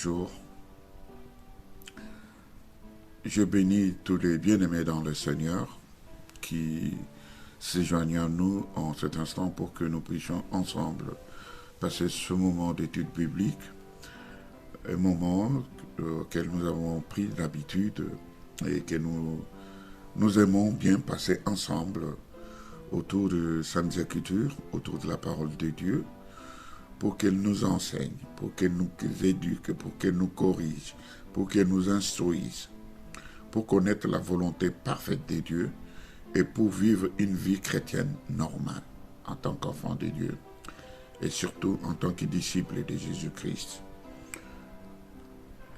bonjour. Je bénis tous les bien-aimés dans le Seigneur qui se joignent à nous en cet instant pour que nous puissions ensemble passer ce moment d'étude biblique, un moment auquel nous avons pris l'habitude et que nous aimons bien passer ensemble autour de Sainte Écritures, autour de la parole de Dieu, pour qu'elle nous enseigne, pour qu'elle nous éduque, pour qu'elle nous corrige, pour qu'elle nous instruise, pour connaître la volonté parfaite de Dieu et pour vivre une vie chrétienne normale en tant qu'enfant de Dieu et surtout en tant que disciple de Jésus-Christ.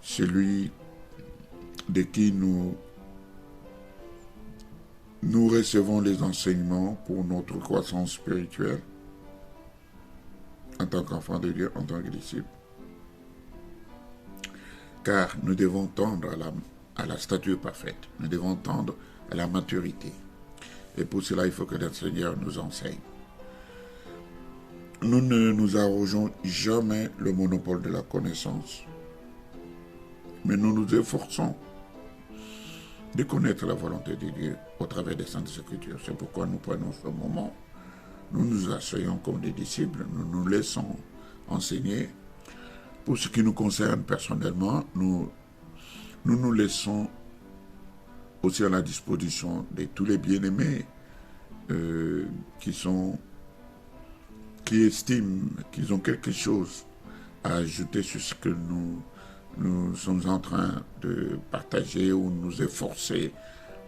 Celui de qui nous recevons les enseignements pour notre croissance spirituelle en tant qu'enfant de Dieu, en tant que disciple. Car nous devons tendre à la stature parfaite, nous devons tendre à la maturité. Et pour cela, il faut que le Seigneur nous enseigne. Nous ne nous arrogeons jamais le monopole de la connaissance, mais nous nous efforçons de connaître la volonté de Dieu au travers des Saintes Écritures. C'est pourquoi nous prenons ce moment, nous nous asseyons comme des disciples, nous nous laissons enseigner. Pour ce qui nous concerne personnellement, nous laissons aussi à la disposition de tous les bien-aimés qui estiment qu'ils ont quelque chose à ajouter sur ce que nous sommes en train de partager ou nous efforcer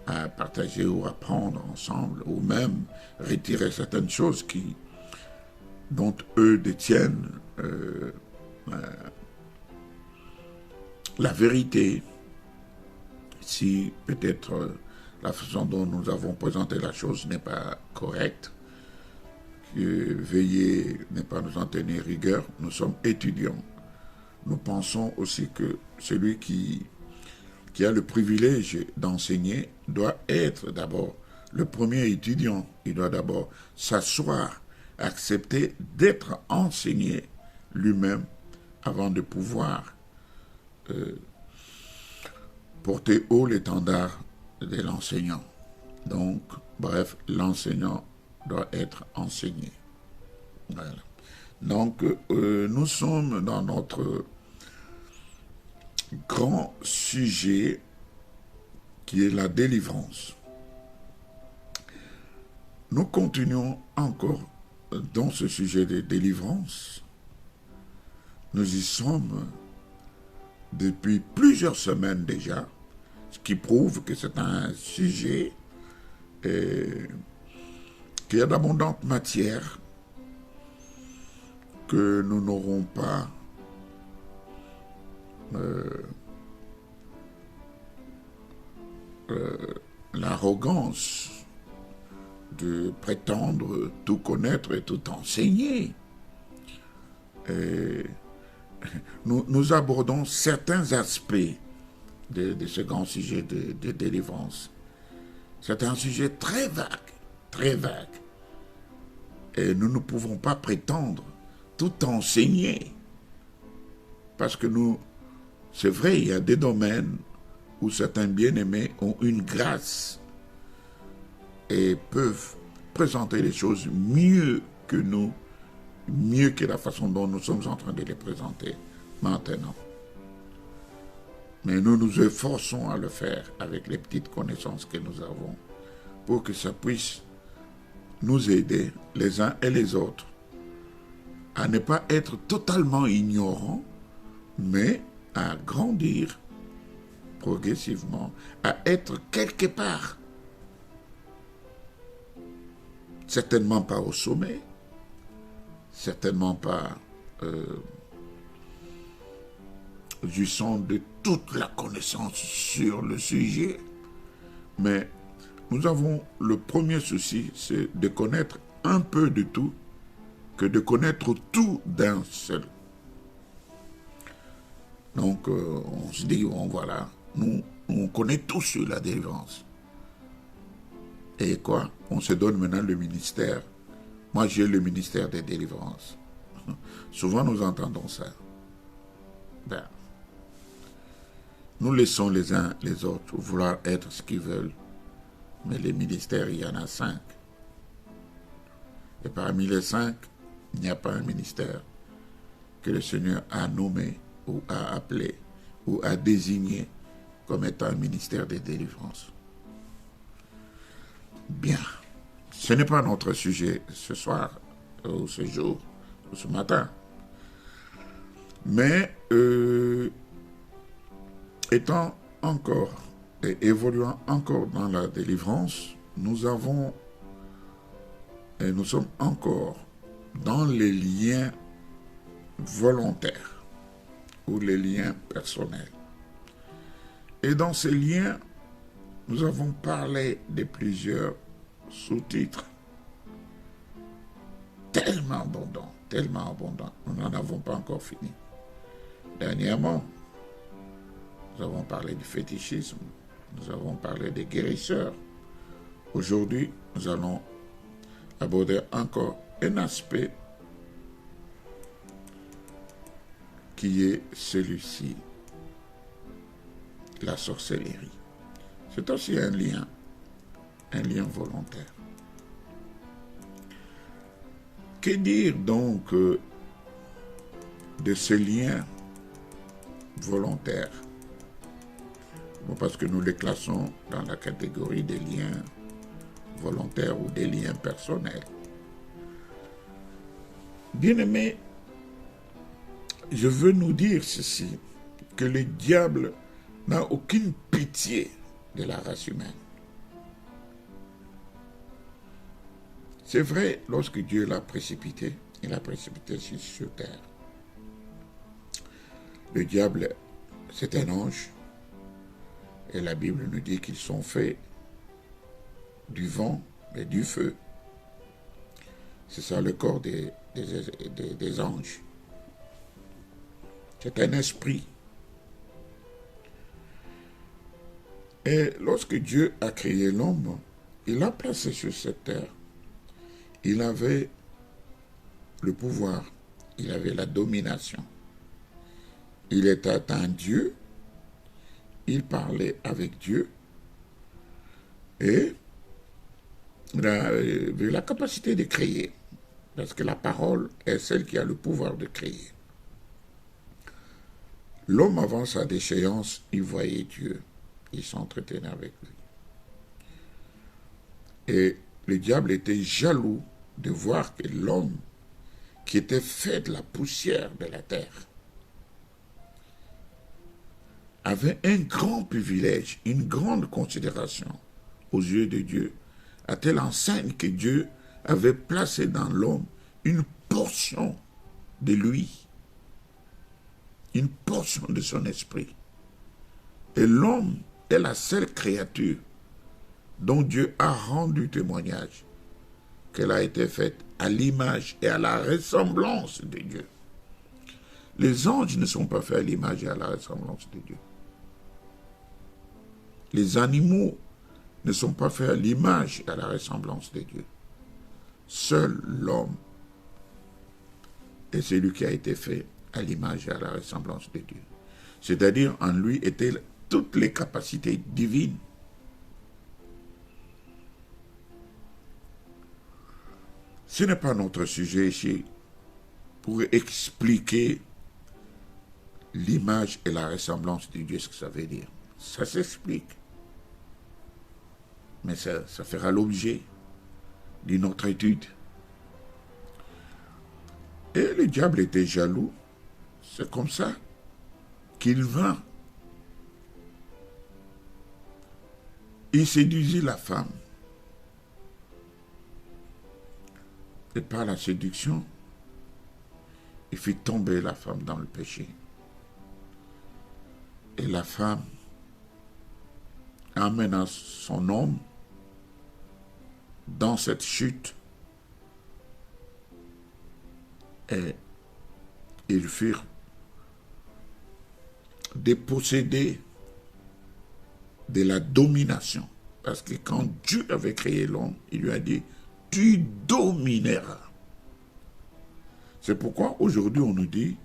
à partager ou apprendre ensemble, ou même retirer certaines choses dont eux détiennent la vérité. Si peut-être la façon dont nous avons présenté la chose n'est pas correcte, veuillez ne pas nous en tenir rigueur, nous sommes étudiants. Nous pensons aussi que celui qui a le privilège d'enseigner doit être d'abord le premier étudiant. Il doit d'abord s'asseoir, accepter d'être enseigné lui-même avant de pouvoir porter haut l'étendard de l'enseignant. Donc, bref, l'enseignant doit être enseigné. Voilà. Donc, nous sommes dans notre grand sujet qui est la délivrance. Nous continuons encore dans ce sujet de délivrance. Nous y sommes depuis plusieurs semaines déjà, ce qui prouve que c'est un sujet qui a d'abondante matière, que nous n'aurons pas l'arrogance de prétendre tout connaître et tout enseigner. Nous abordons certains aspects de ce grand sujet de délivrance. C'est un sujet très vague, très vague. Et nous ne pouvons pas prétendre tout enseigner. Parce que c'est vrai, il y a des domaines où certains bien-aimés ont une grâce et peuvent présenter les choses mieux que nous, mieux que la façon dont nous sommes en train de les présenter maintenant. Mais nous nous efforçons à le faire avec les petites connaissances que nous avons pour que ça puisse nous aider les uns et les autres à ne pas être totalement ignorants, mais à grandir progressivement, à être quelque part. Certainement pas au sommet, certainement pas jouissant de toute la connaissance sur le sujet, mais nous avons le premier souci, c'est de connaître un peu de tout, que de connaître tout d'un seul. Donc, on se dit, voilà, on connaît tous sur la délivrance. Et quoi? On se donne maintenant le ministère. Moi, j'ai le ministère des délivrances. Souvent, nous entendons ça. Ben, nous laissons les uns les autres vouloir être ce qu'ils veulent. Mais les ministères, il y en a 5. Et parmi les 5, il n'y a pas un ministère que le Seigneur a nommé ou a appelé ou a désigné comme étant un ministère de délivrance. Bien, ce n'est pas notre sujet ce soir, ou ce jour, ou ce matin. Mais étant encore et évoluant encore dans la délivrance, nous sommes encore dans les liens volontaires ou les liens personnels. Et dans ces liens, nous avons parlé de plusieurs sous-titres tellement abondants, nous n'en avons pas encore fini. Dernièrement, nous avons parlé du fétichisme, nous avons parlé des guérisseurs. Aujourd'hui, nous allons aborder encore un aspect qui est celui-ci, la sorcellerie. C'est aussi un lien volontaire. Que dire donc de ce lien volontaire? Bon, parce que nous les classons dans la catégorie des liens volontaires ou des liens personnels. Bien-aimés, je veux nous dire ceci, que le diable n'a aucune pitié de la race humaine. C'est vrai, lorsque Dieu l'a précipité, il l'a précipité sur terre. Le diable, c'est un ange, et la Bible nous dit qu'ils sont faits du vent et du feu. C'est ça le corps des anges. C'est un esprit. Et lorsque Dieu a créé l'homme, il l'a placé sur cette terre. Il avait le pouvoir, il avait la domination. Il était un Dieu, il parlait avec Dieu et il avait la capacité de créer, parce que la parole est celle qui a le pouvoir de créer. L'homme, avant sa déchéance, il voyait Dieu, il s'entretenait avec lui. Et le diable était jaloux de voir que l'homme, qui était fait de la poussière de la terre, avait un grand privilège, une grande considération aux yeux de Dieu, à telle enseigne que Dieu avait placé dans l'homme une portion de lui, une portion de son esprit. Et l'homme est la seule créature dont Dieu a rendu témoignage qu'elle a été faite à l'image et à la ressemblance de Dieu. Les anges ne sont pas faits à l'image et à la ressemblance de Dieu. Les animaux ne sont pas faits à l'image et à la ressemblance de Dieu. Seul l'homme est celui qui a été fait à l'image et à la ressemblance de Dieu. C'est-à-dire, en lui étaient toutes les capacités divines. Ce n'est pas notre sujet ici pour expliquer l'image et la ressemblance de Dieu, ce que ça veut dire. Ça s'explique. Mais ça fera l'objet d'une autre étude. Et le diable était jaloux. C'est comme ça qu'il vint. Il séduisit la femme. Et par la séduction, il fit tomber la femme dans le péché. Et la femme amena son homme dans cette chute. Et ils furent dépossédés de la domination. Parce que quand Dieu avait créé l'homme, il lui a dit, tu domineras. C'est pourquoi aujourd'hui on nous dit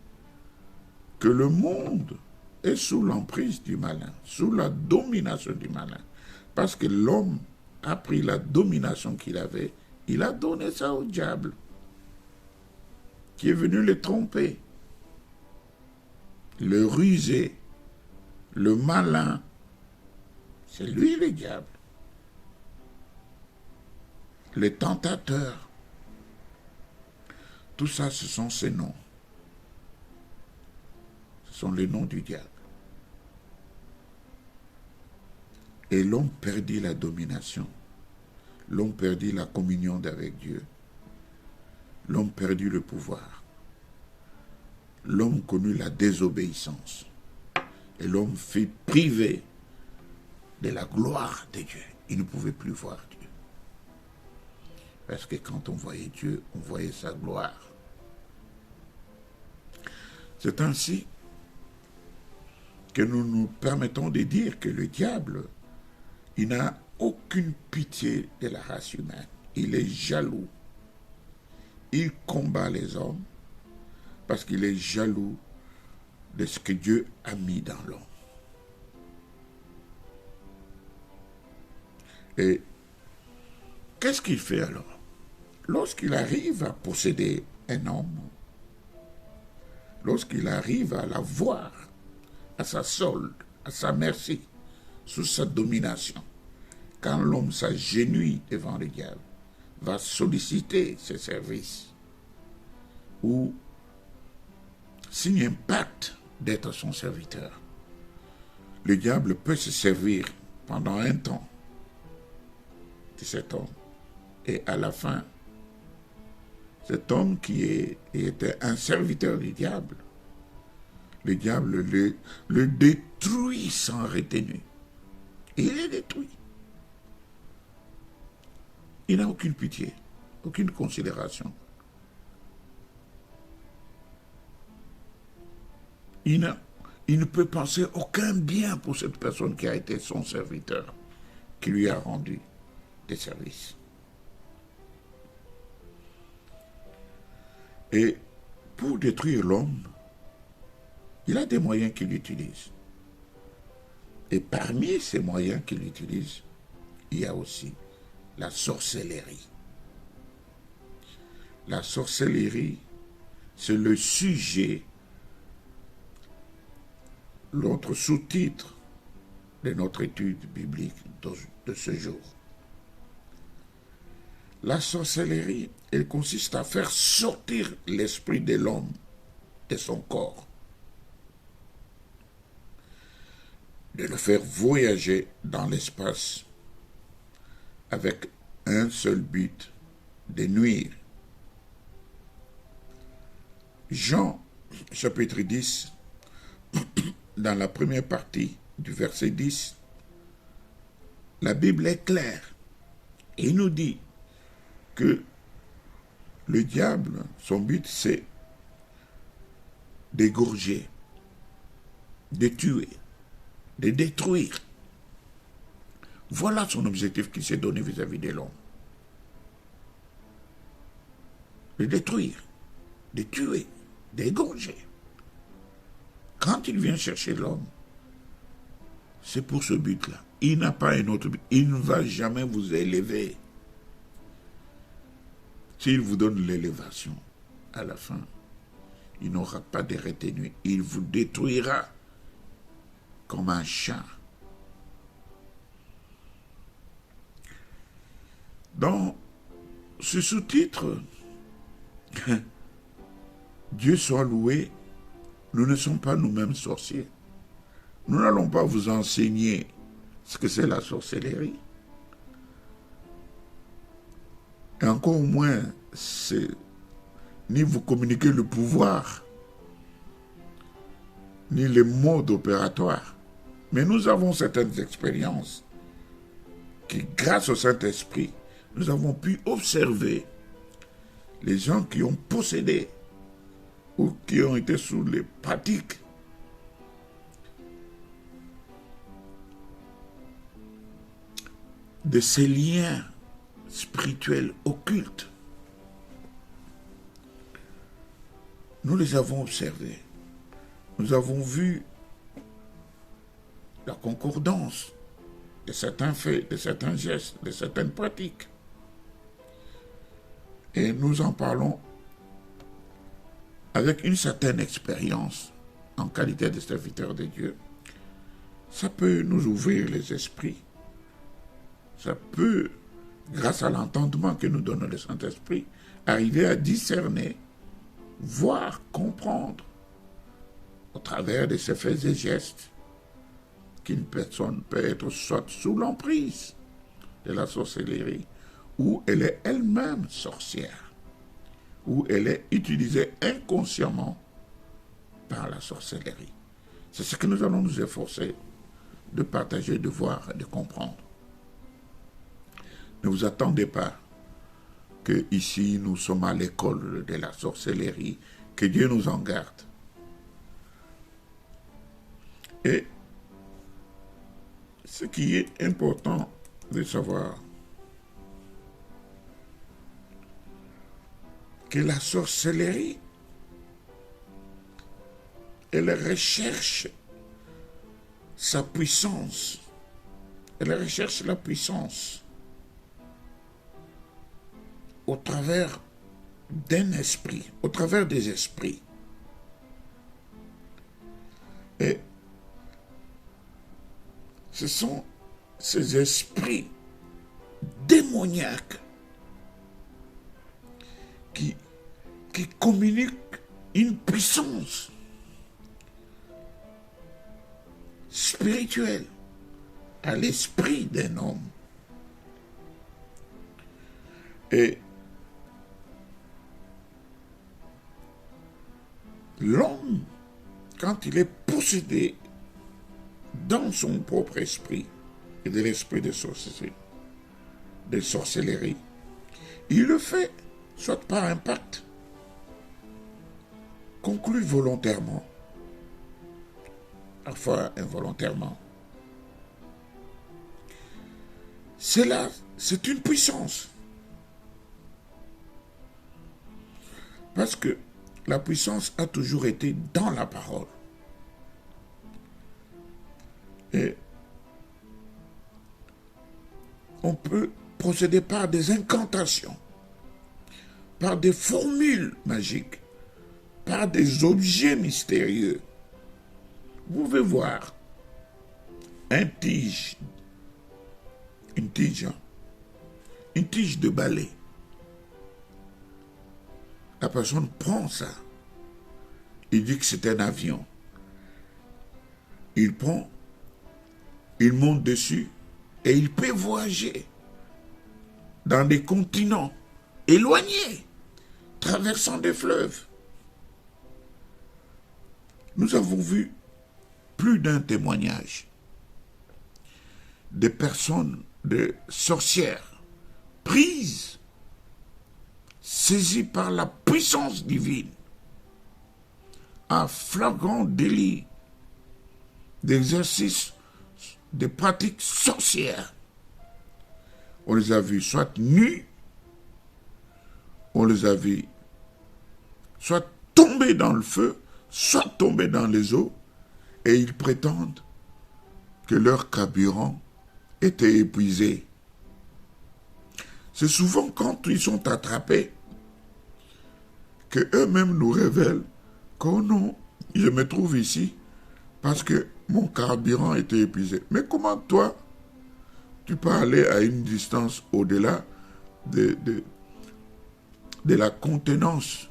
que le monde est sous l'emprise du malin, sous la domination du malin. Parce que l'homme a pris la domination qu'il avait, il a donné ça au diable, qui est venu le tromper, le ruser, le malin. C'est lui le diable. Le tentateur. Tout ça, ce sont ses noms. Ce sont les noms du diable. Et l'homme perdit la domination. L'homme perdit la communion avec Dieu. L'homme perdit le pouvoir. L'homme connut la désobéissance. Et l'homme fut privé de la gloire de Dieu. Il ne pouvait plus voir Dieu. Parce que quand on voyait Dieu, on voyait sa gloire. C'est ainsi que nous nous permettons de dire que le diable, il n'a aucune pitié de la race humaine. Il est jaloux. Il combat les hommes parce qu'il est jaloux de ce que Dieu a mis dans l'homme. Et qu'est-ce qu'il fait alors? Lorsqu'il arrive à posséder un homme, lorsqu'il arrive à l'avoir à sa solde, à sa merci, sous sa domination, quand l'homme s'agenouille devant le diable, va solliciter ses services ou signe un pacte d'être son serviteur, le diable peut se servir pendant un temps de cet homme. Et à la fin, cet homme qui était un serviteur du diable, le diable le détruit sans retenue. Et il est détruit. Il n'a aucune pitié, aucune considération. Il ne peut penser aucun bien pour cette personne qui a été son serviteur, qui lui a rendu des services. Et pour détruire l'homme, il a des moyens qu'il utilise. Et parmi ces moyens qu'il utilise, il y a aussi la sorcellerie. La sorcellerie, c'est le sujet, l'autre sous-titre de notre étude biblique de ce jour. La sorcellerie, elle consiste à faire sortir l'esprit de l'homme de son corps, de le faire voyager dans l'espace avec un seul but, de nuire. Jean, chapitre 10, dans la première partie du verset 10, la Bible est claire. Et il nous dit que le diable, son but, c'est d'égorger, de tuer, de détruire. Voilà son objectif qu'il s'est donné vis-à-vis de l'homme. De détruire, de tuer, d'égorger. Quand il vient chercher l'homme, c'est pour ce but-là. Il n'a pas un autre but. Il ne va jamais vous élever. S'il vous donne l'élévation, à la fin, il n'aura pas de retenue. Il vous détruira comme un chat. Dans ce sous-titre, Dieu soit loué, nous ne sommes pas nous-mêmes sorciers. Nous n'allons pas vous enseigner ce que c'est la sorcellerie. Et encore moins, ni vous communiquer le pouvoir, ni les modes opératoires. Mais nous avons certaines expériences qui, grâce au Saint-Esprit, nous avons pu observer les gens qui ont possédé ou qui ont été sous les pratiques de ces liens spirituels occultes. Nous les avons observés. Nous avons vu la concordance de certains faits, de certains gestes, de certaines pratiques. Et nous en parlons avec une certaine expérience en qualité de serviteur de Dieu. Ça peut nous ouvrir les esprits. Ça peut, grâce à l'entendement que nous donne le Saint-Esprit, arriver à discerner, voir, comprendre, au travers de ces faits et gestes, qu'une personne peut être soit sous l'emprise de la sorcellerie, ou elle est elle-même sorcière, ou elle est utilisée inconsciemment par la sorcellerie. C'est ce que nous allons nous efforcer de partager, de voir et de comprendre. Ne vous attendez pas que ici nous sommes à l'école de la sorcellerie, que Dieu nous en garde. Et ce qui est important de savoir, que la sorcellerie, elle recherche sa puissance. Elle recherche la puissance au travers d'un esprit, au travers des esprits. Et ce sont ces esprits démoniaques qui communiquent une puissance spirituelle à l'esprit d'un homme. Et l'homme, quand il est possédé dans son propre esprit et de l'esprit de sorcellerie, il le fait soit par un pacte conclu volontairement, parfois involontairement. C'est une puissance. Parce que la puissance a toujours été dans la parole. Et on peut procéder par des incantations, par des formules magiques, par des objets mystérieux. Vous pouvez voir une tige de balai. La personne prend ça. Il dit que c'est un avion. Il prend, il monte dessus et il peut voyager dans des continents éloignés, traversant des fleuves. Nous avons vu plus d'un témoignage de personnes, de sorcières, prises, saisies par la puissance divine, en flagrant délit d'exercice de pratiques sorcières. On les a vus soit nus, on les a vus soit tomber dans le feu, soit tomber dans les eaux, et ils prétendent que leur carburant était épuisé. C'est souvent quand ils sont attrapés que eux-mêmes nous révèlent qu'oh non, je me trouve ici parce que mon carburant était épuisé. Mais comment toi, tu peux aller à une distance au-delà de la contenance,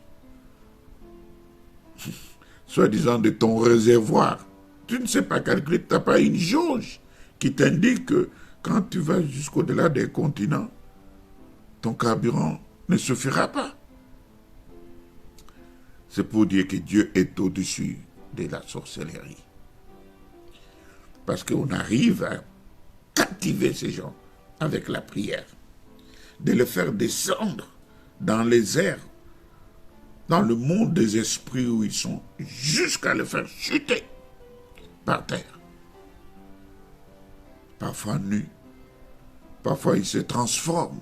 soi-disant de ton réservoir? Tu ne sais pas calculer, tu n'as pas une jauge qui t'indique que quand tu vas jusqu'au-delà des continents, ton carburant ne suffira pas. C'est pour dire que Dieu est au-dessus de la sorcellerie. Parce qu'on arrive à captiver ces gens avec la prière, de les faire descendre dans les airs, dans le monde des esprits où ils sont, jusqu'à les faire chuter par terre. Parfois nus, parfois ils se transforment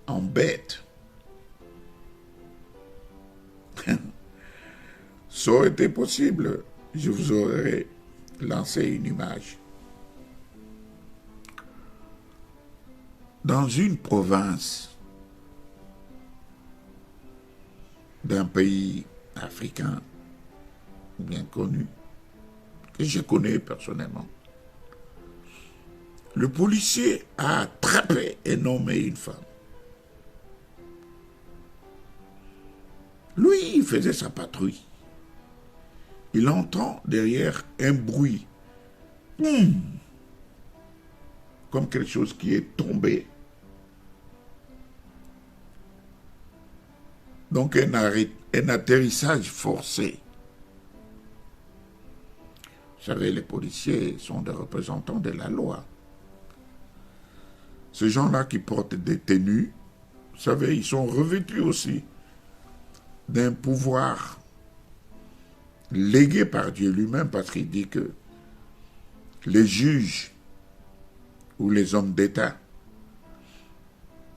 en bêtes. Ça aurait été possible, je vous aurais lancé une image. Dans une province d'un pays africain bien connu, que je connais personnellement, le policier a attrapé et nommé une femme. Lui, il faisait sa patrouille. Il entend derrière un bruit, comme quelque chose qui est tombé. Donc un atterrissage forcé. Vous savez, les policiers sont des représentants de la loi. Ces gens-là qui portent des tenues, vous savez, ils sont revêtus aussi d'un pouvoir légué par Dieu lui-même, parce qu'il dit que les juges ou les hommes d'État,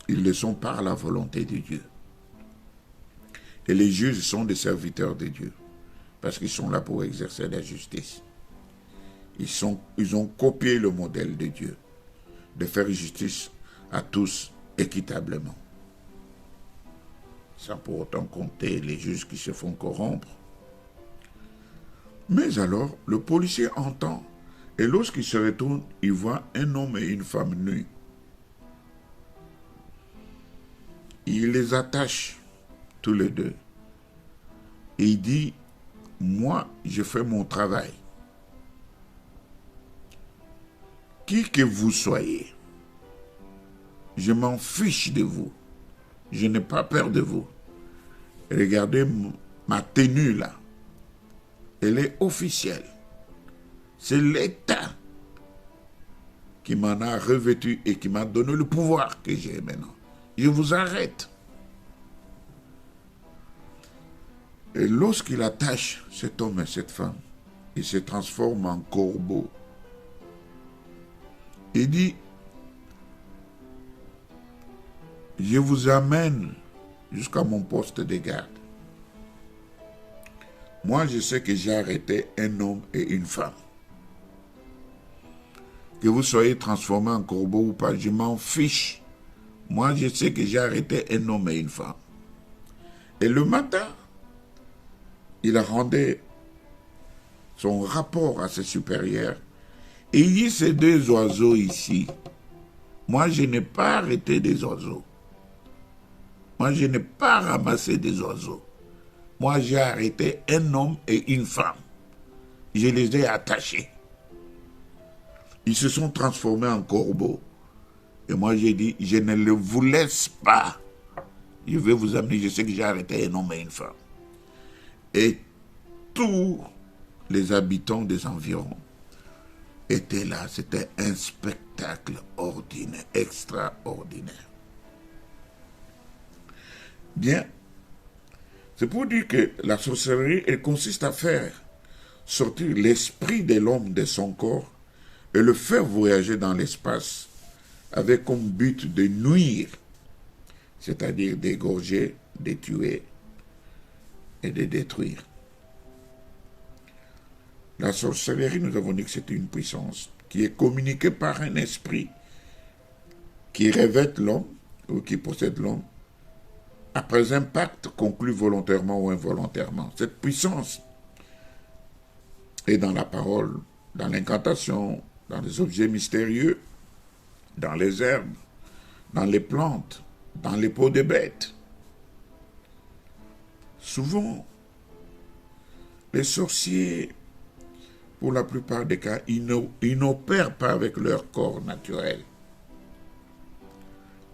ils le sont par la volonté de Dieu. Et les juges sont des serviteurs de Dieu, parce qu'ils sont là pour exercer la justice. Ils ont copié le modèle de Dieu, de faire justice à tous équitablement. Sans pour autant compter les juges qui se font corrompre. Mais alors, le policier entend, et lorsqu'il se retourne, il voit un homme et une femme nus. Il les attache, tous les deux. Et il dit, moi, je fais mon travail. Qui que vous soyez, je m'en fiche de vous. Je n'ai pas peur de vous. Regardez ma tenue là. Elle est officielle. C'est l'État qui m'en a revêtu et qui m'a donné le pouvoir que j'ai maintenant. Je vous arrête. Et lorsqu'il attache cet homme et cette femme, il se transforme en corbeau. Il dit, je vous amène jusqu'à mon poste de garde. Moi, je sais que j'ai arrêté un homme et une femme. Que vous soyez transformé en corbeau ou pas, je m'en fiche. Moi, je sais que j'ai arrêté un homme et une femme. Et le matin, il rendait son rapport à ses supérieurs. Et il dit, ces deux oiseaux ici, moi, je n'ai pas arrêté des oiseaux. Moi, je n'ai pas ramassé des oiseaux. Moi, j'ai arrêté un homme et une femme. Je les ai attachés. Ils se sont transformés en corbeaux. Et moi, j'ai dit, je ne vous laisse pas. Je vais vous amener, je sais que j'ai arrêté un homme et une femme. Et tous les habitants des environs étaient là. C'était un spectacle ordinaire, extraordinaire. Bien, c'est pour dire que la sorcellerie, elle consiste à faire sortir l'esprit de l'homme de son corps et le faire voyager dans l'espace avec comme but de nuire, c'est-à-dire d'égorger, de tuer et de détruire. La sorcellerie, nous avons dit que c'est une puissance qui est communiquée par un esprit qui revêt l'homme ou qui possède l'homme après un pacte conclu volontairement ou involontairement. Cette puissance est dans la parole, dans l'incantation, dans les objets mystérieux, dans les herbes, dans les plantes, dans les peaux des bêtes. Souvent, les sorciers, pour la plupart des cas, ils n'opèrent pas avec leur corps naturel.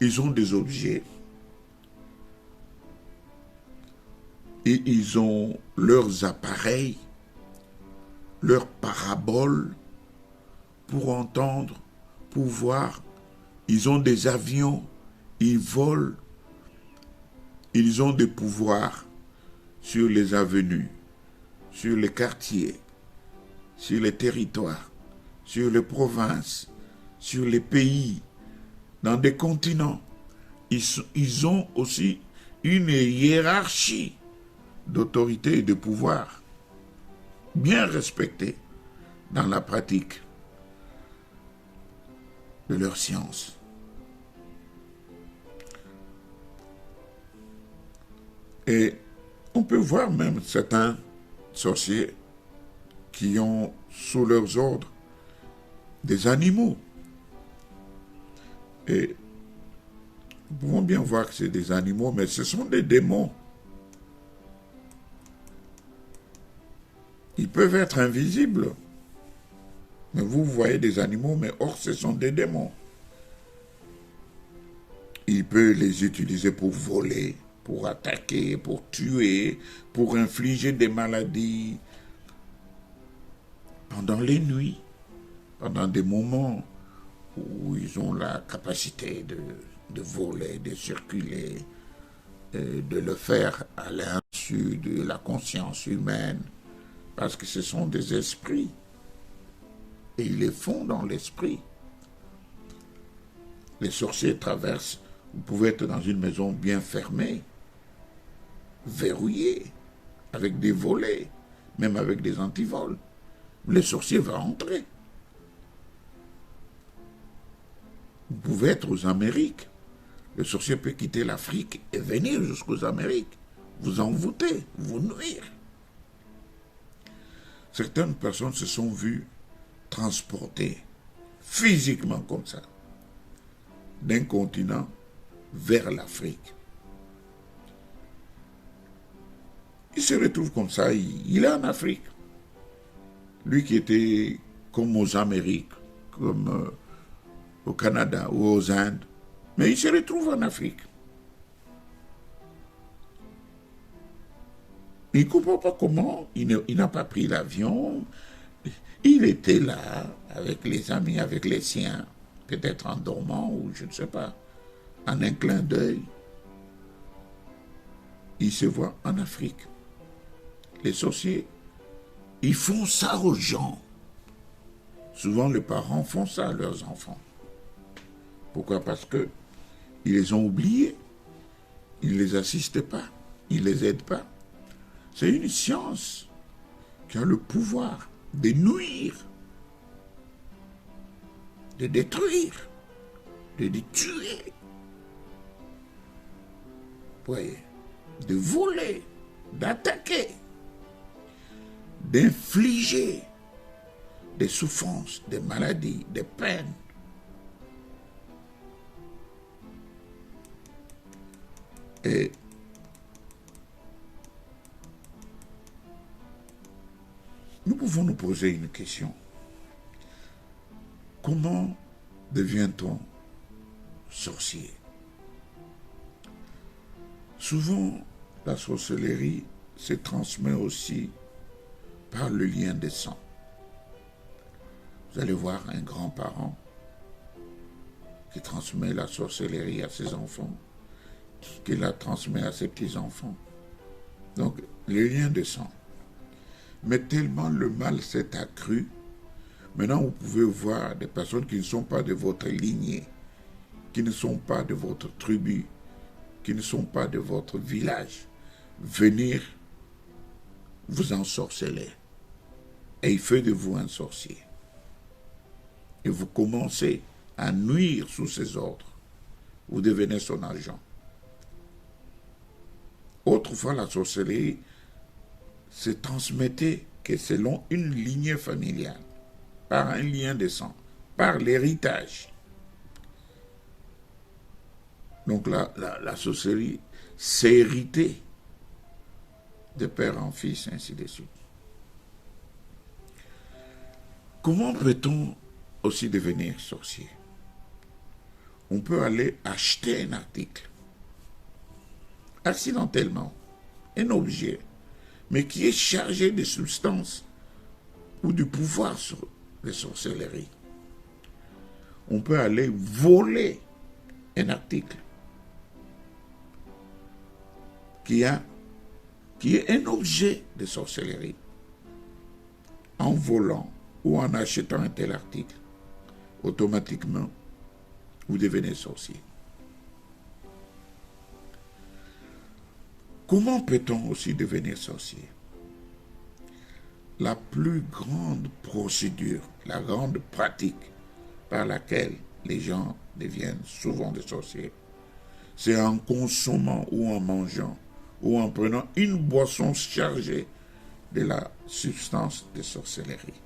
Ils ont des objets et ils ont leurs appareils, leurs paraboles pour entendre, pour voir. Ils ont des avions, ils volent, ils ont des pouvoirs sur les avenues, sur les quartiers, sur les territoires, sur les provinces, sur les pays, dans des continents. Ils ont aussi une hiérarchie d'autorité et de pouvoir. bien respectés dans la pratique de leur science. Et on peut voir même certains sorciers qui ont sous leurs ordres des animaux. Et nous pouvons bien voir que c'est des animaux, mais ce sont des démons. Ils peuvent être invisibles. Mais vous voyez des animaux, mais or ce sont des démons. Il peut les utiliser pour voler, pour attaquer, pour tuer, pour infliger des maladies. Pendant les nuits, pendant des moments où ils ont la capacité de voler, de circuler, de le faire à l'insu de la conscience humaine, parce que ce sont des esprits. Et ils les font dans l'esprit. Les sorciers traversent, vous pouvez être dans une maison bien fermée, verrouillée, avec des volets, même avec des antivols. Le sorcier va entrer. Vous pouvez être aux Amériques. Le sorcier peut quitter l'Afrique et venir jusqu'aux Amériques, vous envoûter, vous nuire. Certaines personnes se sont vues transportées physiquement comme ça, d'un continent vers l'Afrique. Il se retrouve comme ça, il est en Afrique. Lui qui était comme aux Amériques, comme au Canada ou aux Indes, mais il se retrouve en Afrique. Il ne comprend pas comment il n'a pas pris l'avion. Il était là, avec les amis, avec les siens, peut-être en dormant ou je ne sais pas, en un clin d'œil. Il se voit en Afrique. Les sorciers, ils font ça aux gens. Souvent, les parents font ça à leurs enfants. Pourquoi? Parce qu'ils les ont oubliés. Ils ne les assistent pas. Ils ne les aident pas. C'est une science qui a le pouvoir de nuire, de détruire, de tuer. Vous voyez, de voler, d'attaquer, d'infliger des souffrances, des maladies, des peines. Et nous pouvons nous poser une question. Comment devient-on sorcier? Souvent, la sorcellerie se transmet aussi par le lien des sang. Vous allez voir un grand-parent qui transmet la sorcellerie à ses enfants, qui la transmet à ses petits-enfants. Donc, le lien de sang. Mais tellement le mal s'est accru, maintenant vous pouvez voir des personnes qui ne sont pas de votre lignée, qui ne sont pas de votre tribu, qui ne sont pas de votre village, venir vous ensorceler. Et il fait de vous un sorcier. Et vous commencez à nuire sous ses ordres. Vous devenez son agent. Autrefois, la sorcellerie se transmettait que selon une lignée familiale, par un lien de sang, par l'héritage. Donc la sorcellerie s'est héritée de père en fils, ainsi de suite. Comment peut-on aussi devenir sorcier? On peut aller acheter un article, accidentellement, un objet, mais qui est chargé de substances ou du pouvoir sur les sorcelleries. On peut aller voler un article qui est un objet de sorcellerie. En volant ou en achetant un tel article, automatiquement, vous devenez sorcier. Comment peut-on aussi devenir sorcier? la plus grande procédure, la grande pratique par laquelle les gens deviennent souvent des sorciers, c'est en consommant ou en mangeant ou en prenant une boisson chargée de la substance de sorcellerie.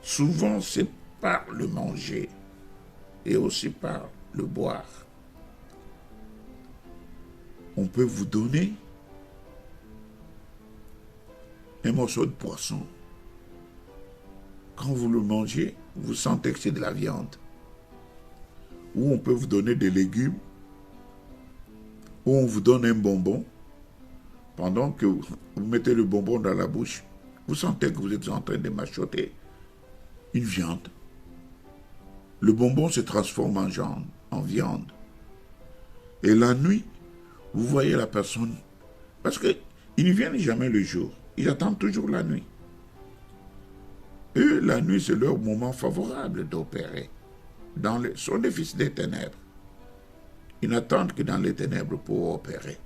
Souvent, c'est par le manger et aussi par le boire. On peut vous donner un morceau de poisson. Quand vous le mangez, vous sentez que c'est de la viande. Ou on peut vous donner des légumes, ou on vous donne un bonbon. Pendant que vous mettez le bonbon dans la bouche, vous sentez que vous êtes en train de mâchoter une viande. Le bonbon se transforme en viande. Et la nuit, vous voyez la personne, parce qu'ils ne viennent jamais le jour, ils attendent toujours la nuit. Eux, la nuit, c'est leur moment favorable d'opérer. Sont des fils des ténèbres. Ils n'attendent que dans les ténèbres pour opérer.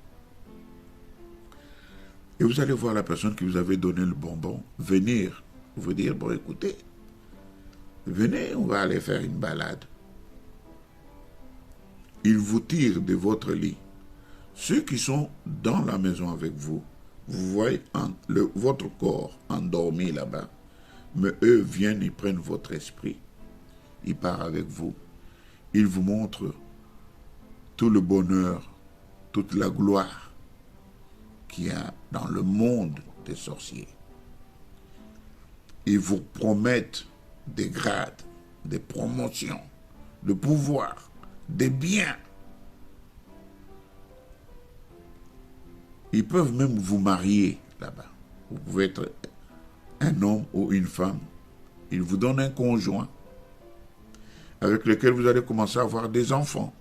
Et vous allez voir la personne qui vous avait donné le bonbon venir vous dire, bon écoutez, venez, on va aller faire une balade. Il vous tire de votre lit. Ceux qui sont dans la maison avec vous, vous voyez votre corps endormi là-bas, mais eux viennent, ils prennent votre esprit, ils partent avec vous, ils vous montrent tout le bonheur, toute la gloire qu'il y a dans le monde des sorciers. Ils vous promettent des grades, des promotions, le pouvoir, des biens. Ils peuvent même vous marier là-bas. Vous pouvez être un homme ou une femme. Ils vous donnent un conjoint avec lequel vous allez commencer à avoir des enfants.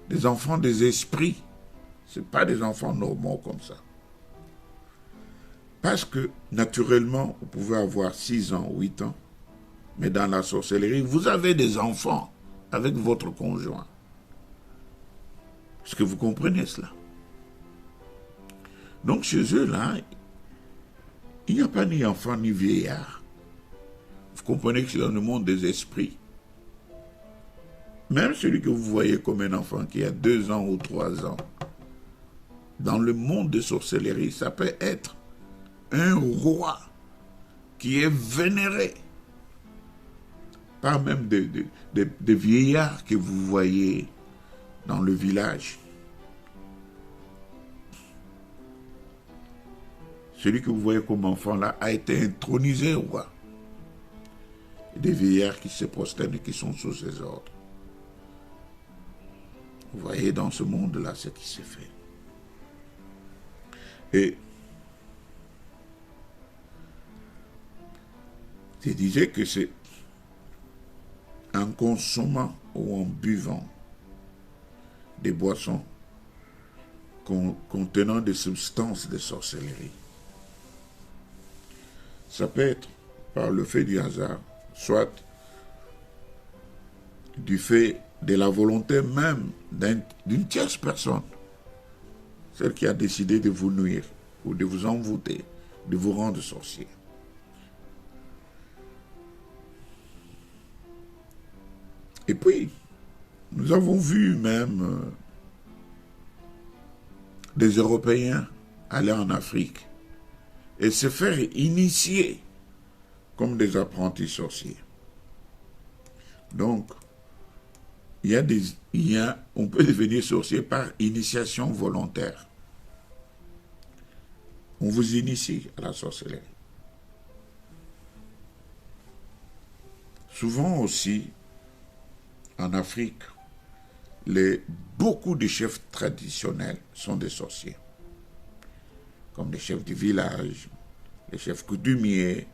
Des enfants des esprits. Ce pas des enfants normaux comme ça. Parce que, naturellement, vous pouvez avoir 6 ans, 8 ans, mais dans la sorcellerie, vous avez des enfants avec votre conjoint. Est-ce que vous comprenez cela? Donc, chez eux, là, il n'y a pas ni enfant ni vieillard. Vous comprenez que c'est dans le monde des esprits. Même celui que vous voyez comme un enfant qui a 2 ans ou 3 ans, dans le monde de sorcellerie, ça peut être un roi qui est vénéré par même des vieillards que vous voyez dans le village. Celui que vous voyez comme enfant là a été intronisé roi. Et des vieillards qui se prosternent et qui sont sous ses ordres. Vous voyez dans ce monde-là ce qui s'est fait. Et je disais que c'est en consommant ou en buvant des boissons contenant des substances de sorcellerie. Ça peut être par le fait du hasard, soit du fait de la volonté même d'une tierce personne, celle qui a décidé de vous nuire ou de vous envoûter, de vous rendre sorcier. Et puis, nous avons vu même des Européens aller en Afrique et se faire initier comme des apprentis sorciers. Donc, on peut devenir sorcier par initiation volontaire. On vous initie à la sorcellerie. Souvent aussi, en Afrique, beaucoup de chefs traditionnels sont des sorciers. Comme les chefs du village, les chefs coutumiers,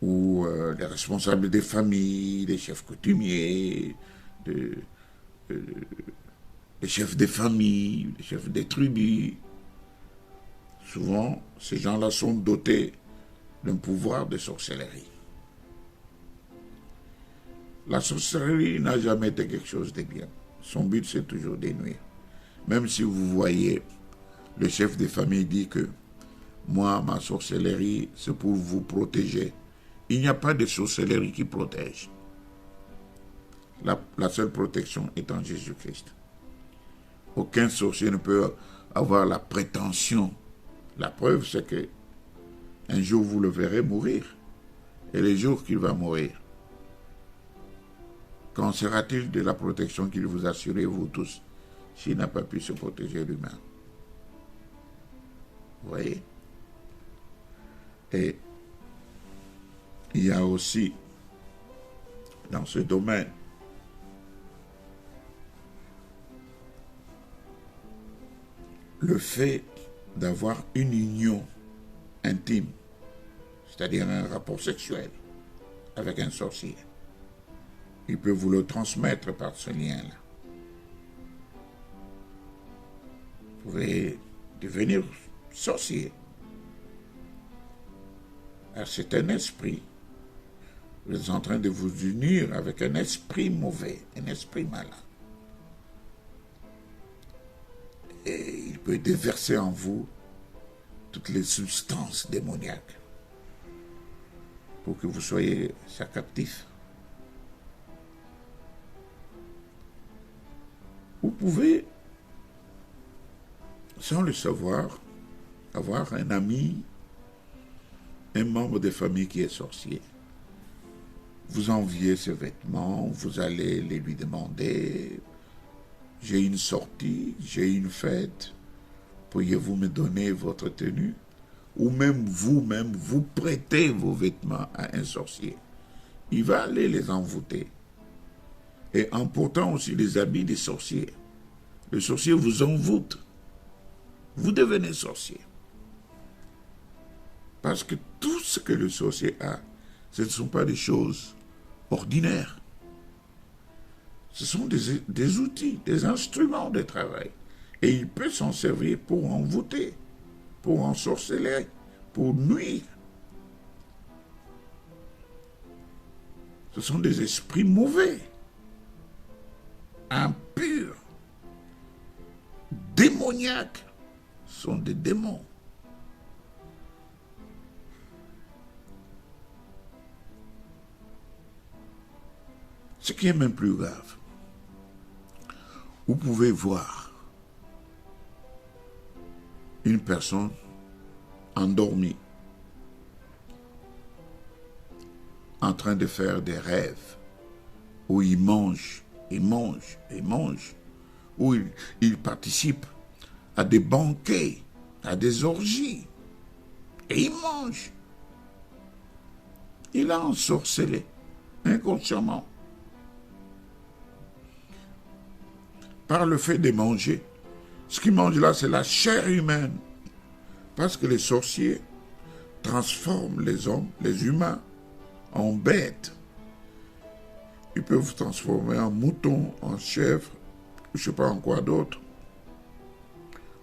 ou les responsables des familles, les chefs coutumiers, les chefs des familles, les chefs des tribus. Souvent, ces gens-là sont dotés d'un pouvoir de sorcellerie. La sorcellerie n'a jamais été quelque chose de bien. Son but, c'est toujours de nuire. Même si vous voyez, le chef des familles dit que Moi, ma sorcellerie, c'est pour vous protéger. Il n'y a pas de sorcellerie qui protège. La seule protection est en Jésus-Christ. Aucun sorcier ne peut avoir la prétention. La preuve, c'est que un jour vous le verrez mourir. Et les jours qu'il va mourir, qu'en sera-t-il de la protection qu'il vous assure, vous tous, s'il n'a pas pu se protéger lui-même? Vous voyez? Et il y a aussi, dans ce domaine, le fait d'avoir une union intime, c'est-à-dire un rapport sexuel avec un sorcier. Il peut vous le transmettre par ce lien-là. Vous pouvez devenir sorcier. Alors c'est un esprit. Vous êtes en train de vous unir avec un esprit mauvais, un esprit malin. Et il peut déverser en vous toutes les substances démoniaques pour que vous soyez sa captif. Vous pouvez, sans le savoir, avoir un ami, un membre de famille qui est sorcier. Vous enviez ses vêtements, vous allez les lui demander, j'ai une sortie, j'ai une fête, pourriez-vous me donner votre tenue? Ou même vous-même, vous prêtez vos vêtements à un sorcier. Il va aller les envoûter. Et en portant aussi les habits des sorciers, le sorcier vous envoûte. Vous devenez sorcier. Parce que tout ce que le sorcier a, ce ne sont pas des choses ordinaires. Ce sont des outils, des instruments de travail. Et il peut s'en servir pour envoûter, pour ensorceler, pour nuire. Ce sont des esprits mauvais, impurs, démoniaques. Ce sont des démons. Ce qui est même plus grave, vous pouvez voir une personne endormie, en train de faire des rêves, où il mange, où il participe à des banquets, à des orgies, et il mange. Il a ensorcelé, inconsciemment. Par le fait de manger. Ce qu'il mange là, c'est la chair humaine. Parce que les sorciers transforment les hommes, les humains, en bêtes. Ils peuvent vous transformer en mouton, en chèvre, je ne sais pas en quoi d'autre,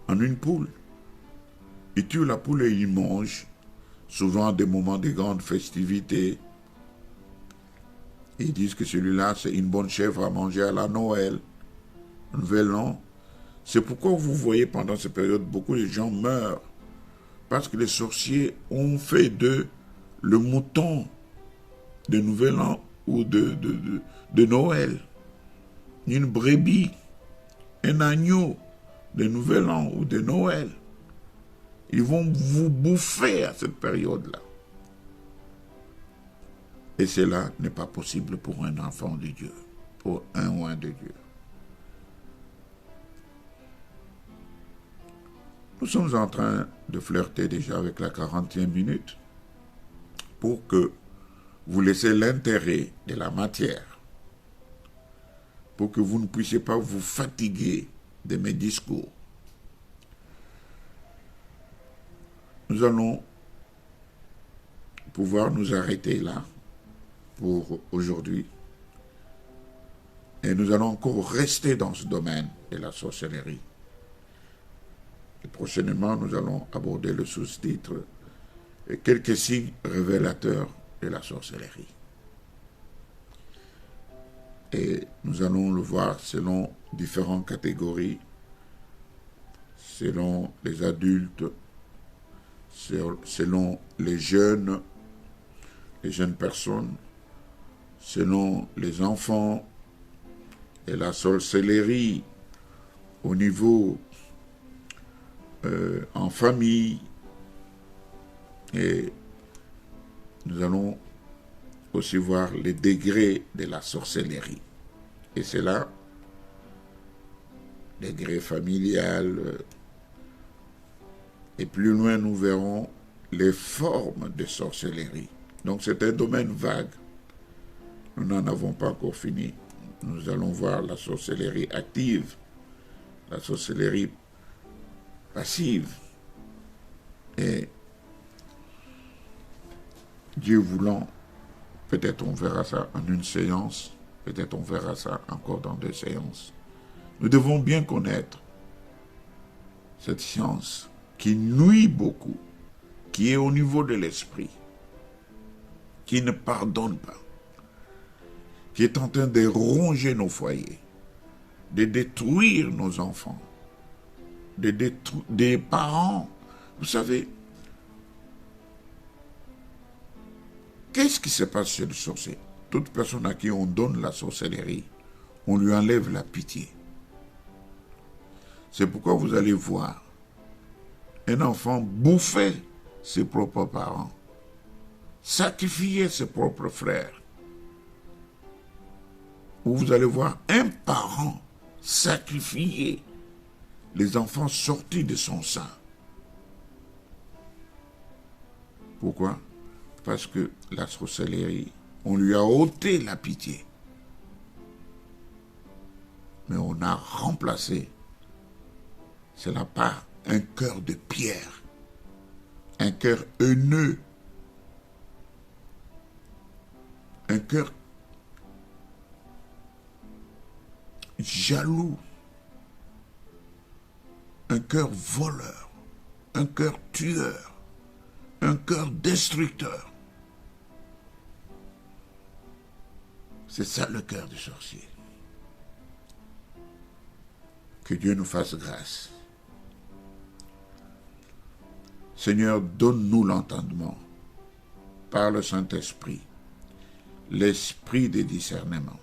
en une poule. Ils tuent la poule et ils mangent, souvent à des moments de grandes festivités. Ils disent que celui-là, c'est une bonne chèvre à manger à la Noël. Nouvel an. C'est pourquoi vous voyez pendant cette période beaucoup de gens meurent. Parce que les sorciers ont fait d'eux le mouton de Nouvel An ou de Noël. Une brebis, un agneau de Nouvel An ou de Noël. Ils vont vous bouffer à cette période-là. Et cela n'est pas possible pour un enfant de Dieu, pour un oint de Dieu. Nous sommes en train de flirter déjà avec la 40e minute pour que vous laissiez l'intérêt de la matière, pour que vous ne puissiez pas vous fatiguer de mes discours. Nous allons pouvoir nous arrêter là pour aujourd'hui et nous allons encore rester dans ce domaine de la sorcellerie. Et prochainement, nous allons aborder le sous-titre « Quelques signes révélateurs de la sorcellerie ». Et nous allons le voir selon différentes catégories, selon les adultes, selon les jeunes personnes, selon les enfants, et la sorcellerie au niveau en famille. Et nous allons aussi voir les degrés de la sorcellerie. Et c'est là, degré familial, et plus loin nous verrons les formes de sorcellerie. Donc c'est un domaine vague. Nous n'en avons pas encore fini. Nous allons voir la sorcellerie active, la sorcellerie passive. Et Dieu voulant, peut-être on verra ça en une séance, peut-être on verra ça encore dans 2 séances. Nous devons bien connaître cette science qui nuit beaucoup, qui est au niveau de l'esprit, qui ne pardonne pas, qui est en train de ronger nos foyers, de détruire nos enfants, des parents. Vous savez, qu'est-ce qui se passe chez le sorcier? Toute personne à qui on donne la sorcellerie, on lui enlève la pitié. C'est pourquoi vous allez voir un enfant bouffer ses propres parents, sacrifier ses propres frères. Ou vous allez voir un parent sacrifier les enfants sortis de son sein. Pourquoi? Parce que la sorcellerie, on lui a ôté la pitié. Mais on a remplacé cela par un cœur de pierre, un cœur haineux, un cœur jaloux, un cœur voleur, un cœur tueur, un cœur destructeur. C'est ça le cœur du sorcier. Que Dieu nous fasse grâce. Seigneur, donne-nous l'entendement par le Saint-Esprit, l'esprit de discernement,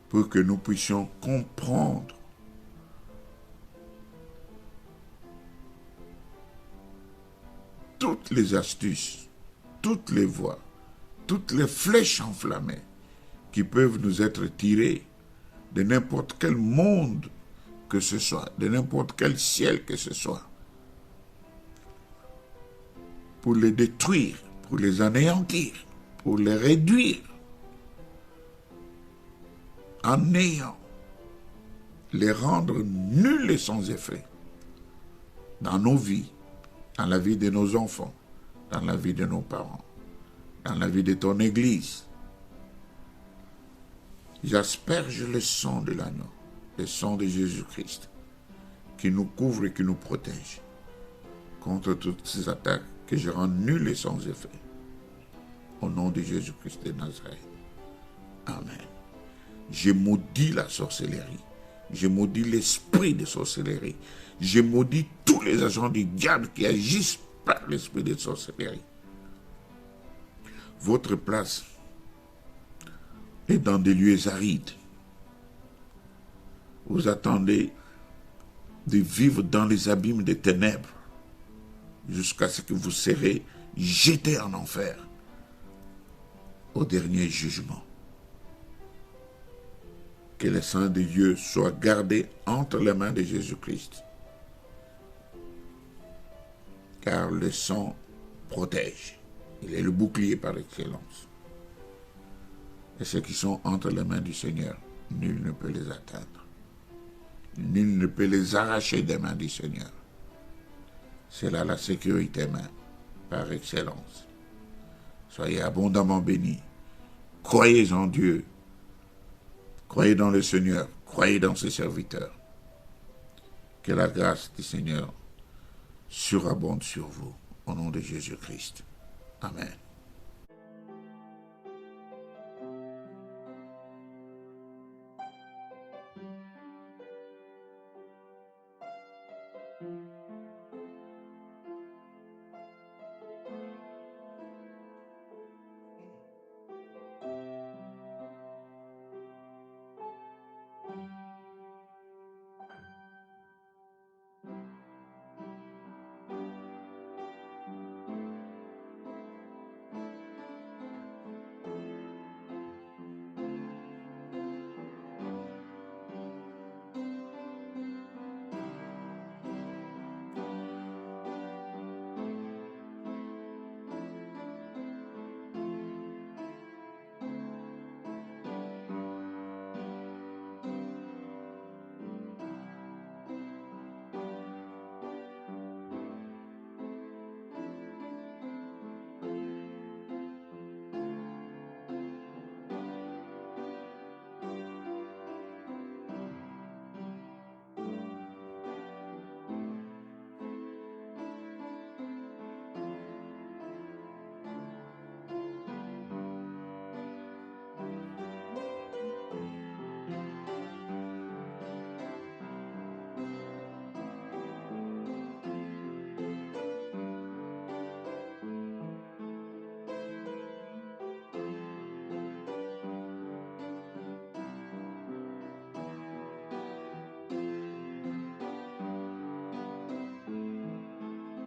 pour que nous puissions comprendre toutes les astuces, toutes les voies, toutes les flèches enflammées qui peuvent nous être tirées de n'importe quel monde que ce soit, de n'importe quel ciel que ce soit, pour les détruire, pour les anéantir, pour les réduire en néant, les rendre nuls et sans effet dans nos vies, dans la vie de nos enfants, dans la vie de nos parents, dans la vie de ton Église. J'asperge le sang de l'agneau, le sang de Jésus-Christ, qui nous couvre et qui nous protège contre toutes ces attaques que je rends nulles et sans effet. Au nom de Jésus-Christ de Nazareth. Amen. Je maudis la sorcellerie. Je maudis l'esprit de sorcellerie. Je maudis tous les agents du diable qui agissent par l'esprit de sorcellerie. Votre place est dans des lieux arides. Vous attendez de vivre dans les abîmes des ténèbres jusqu'à ce que vous serez jetés en enfer au dernier jugement. Que le sang de Dieu soit gardé entre les mains de Jésus-Christ. Car le sang protège. Il est le bouclier par excellence. Et ceux qui sont entre les mains du Seigneur, nul ne peut les atteindre. Nul ne peut les arracher des mains du Seigneur. C'est là la sécurité même, par excellence. Soyez abondamment bénis. Croyez en Dieu. Croyez dans le Seigneur. Croyez dans ses serviteurs. Que la grâce du Seigneur surabonde sur vous. Au nom de Jésus-Christ. Amen.